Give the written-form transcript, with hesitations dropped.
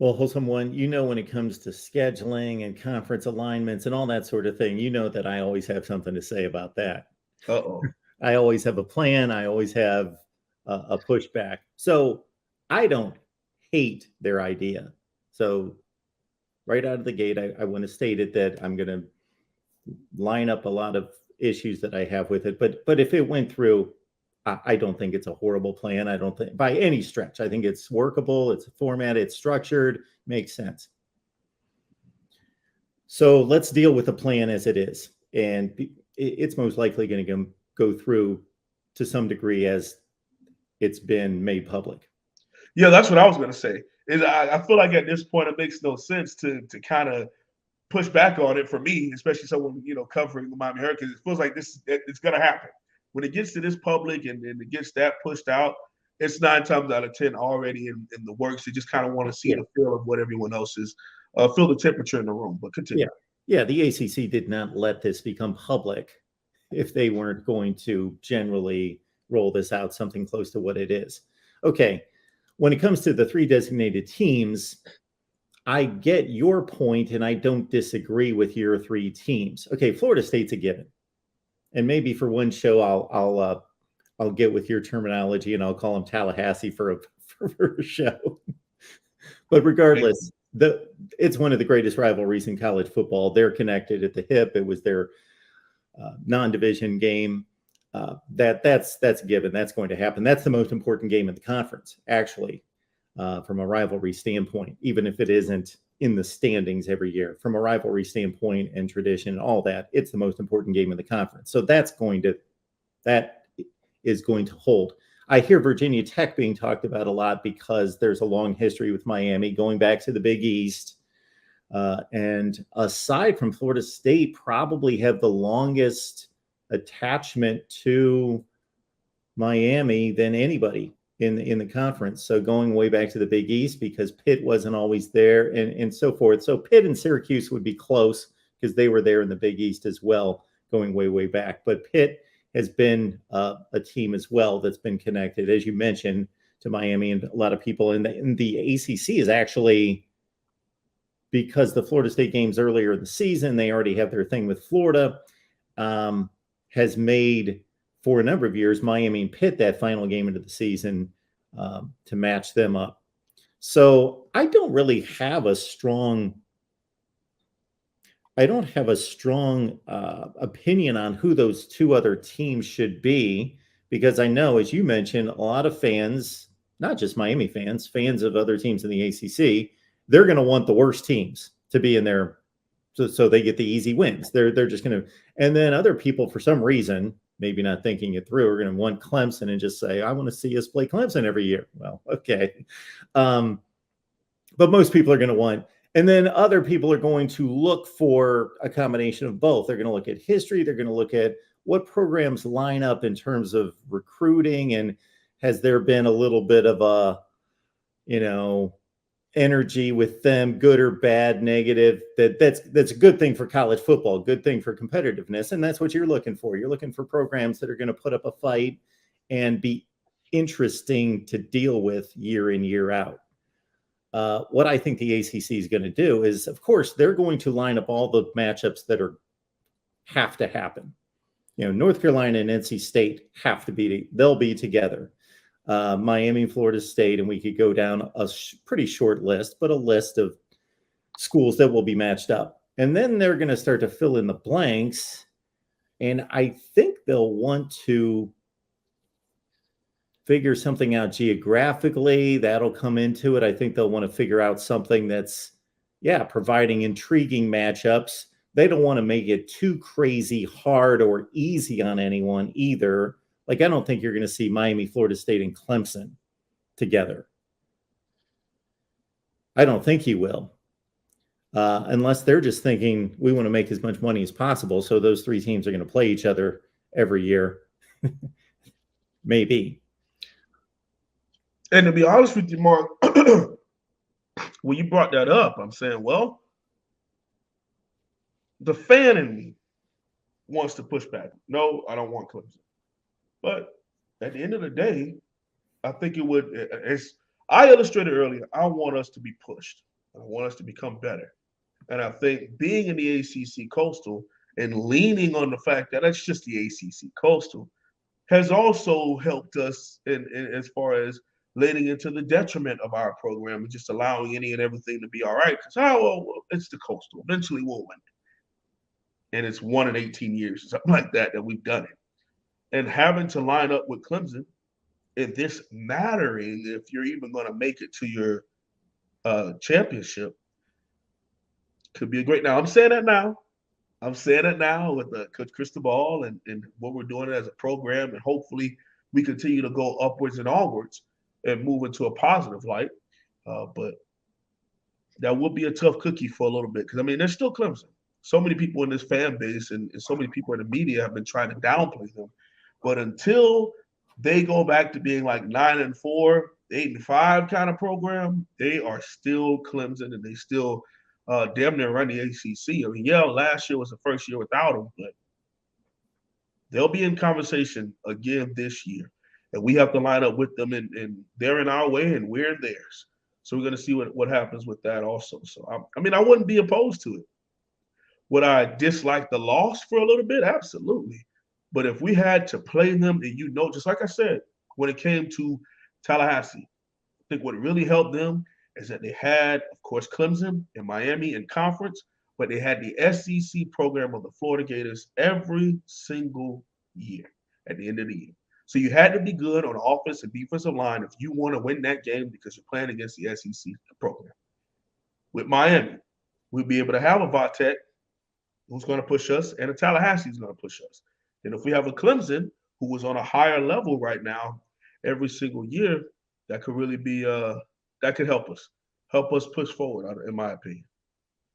Well, wholesome one, when it comes to scheduling and conference alignments and all that sort of thing, that I always have something to say about that. Uh-oh. I always have a plan. I always have a pushback. So I don't hate their idea. So right out of the gate, I want to state it that I'm going to line up a lot of issues that I have with it. But if it went through, I don't think it's a horrible plan. I don't think by any stretch. I think it's workable. It's formatted. It's structured. Makes sense. So let's deal with the plan as it is, and it's most likely going to go through to some degree as it's been made public. Yeah, that's what I was going to say. I feel like at this point it makes no sense to kind of push back on it for me, especially someone covering the Miami Hurricanes. It feels like it's going to happen when it gets to this public and it gets that pushed out. It's 9 times out of 10 already in the works. You just kind of want to see the feel of what everyone else is, feel the temperature in the room. But continue. Yeah. The ACC did not let this become public if they weren't going to generally roll this out something close to what it is. Okay. When it comes to the 3 designated teams, I get your point, and I don't disagree with your 3 teams. Okay, Florida State's a given, and maybe for one show I'll get with your terminology and I'll call them Tallahassee for a show. But regardless, it's one of the greatest rivalries in college football. They're connected at the hip. It was their non-division game. That's a given. That's going to happen. That's the most important game in the conference, actually, from a rivalry standpoint, even if it isn't in the standings every year. From a rivalry standpoint and tradition and all that, it's the most important game in the conference. So that is going to hold. I hear Virginia Tech being talked about a lot because there's a long history with Miami going back to the Big East. And aside from Florida State, probably have the longest attachment to Miami than anybody in the conference. So going way back to the Big East because Pitt wasn't always there and so forth. So Pitt and Syracuse would be close because they were there in the Big East as well, going way, way back. But Pitt has been a team as well that's been connected, as you mentioned, to Miami and a lot of people. And the ACC is actually, because the Florida State games earlier in the season, they already have their thing with Florida, has made for a number of years Miami and Pitt that final game into the season to match them up. So I don't really have a strong opinion on who those 2 other teams should be, because I know, as you mentioned, a lot of fans, not just Miami fans of other teams in the ACC, they're going to want the worst teams to be in there so they get the easy wins. They're just going to, and then other people, for some reason, maybe not thinking it through, are going to want Clemson and just say, I want to see us play Clemson every year. Well, okay. But most people are going to want, and then other people are going to look for a combination of both. They're going to look at history. They're going to look at what programs line up in terms of recruiting. And has there been a little bit of a, energy with them, good or bad, negative, that's a good thing for college football, good thing for competitiveness. And that's what you're looking for. You're looking for programs that are going to put up a fight and be interesting to deal with year in, year out. What I think the ACC is going to do is, of course, they're going to line up all the matchups that have to happen. North Carolina and NC State they'll be together. Miami, Florida State, and we could go down a pretty short list, but a list of schools that will be matched up. And then they're going to start to fill in the blanks. And I think they'll want to figure something out geographically. That'll come into it. I think they'll want to figure out something that's, providing intriguing matchups. They don't want to make it too crazy hard or easy on anyone either. Like, I don't think you're going to see Miami, Florida State, and Clemson together. I don't think you will. Unless they're just thinking, we want to make as much money as possible, so those 3 teams are going to play each other every year. Maybe. And to be honest with you, Mark, when you brought that up, I'm saying, well, the fan in me wants to push back. No, I don't want Clemson. But at the end of the day, I think it would, as I illustrated earlier, I want us to be pushed. I want us to become better. And I think being in the ACC Coastal and leaning on the fact that that's just the ACC Coastal has also helped us in as far as leading into the detriment of our program and just allowing any and everything to be all right. Because, well, it's the Coastal. Eventually we'll win it. And it's 1 in 18 years or something like that we've done it. And having to line up with Clemson, and this mattering if you're even going to make it to your championship, could be a great. Now, I'm saying that now. I'm saying it now with Coach Cristobal and what we're doing as a program, and hopefully we continue to go upwards and onwards and move into a positive light. But that will be a tough cookie for a little bit because, I mean, there's still Clemson. So many people in this fan base and so many people in the media have been trying to downplay them. But until they go back to being like 9-4, 8-5 kind of program, they are still Clemson, and they still damn near run the ACC. I mean, yeah, last year was the first year without them, but they'll be in conversation again this year. And we have to line up with them, and they're in our way and we're in theirs. So we're going to see what happens with that also. So, I mean, I wouldn't be opposed to it. Would I dislike the loss for a little bit? Absolutely. But if we had to play them, and just like I said, when it came to Tallahassee, I think what really helped them is that they had, of course, Clemson and Miami in conference, but they had the SEC program of the Florida Gators every single year at the end of the year. So you had to be good on the offensive and defensive line if you want to win that game because you're playing against the SEC program. With Miami, we'll be able to have a Vatek who's going to push us, and a Tallahassee who's going to push us. And if we have a Clemson who is on a higher level right now every single year, that could really be that could help us push forward, in my opinion.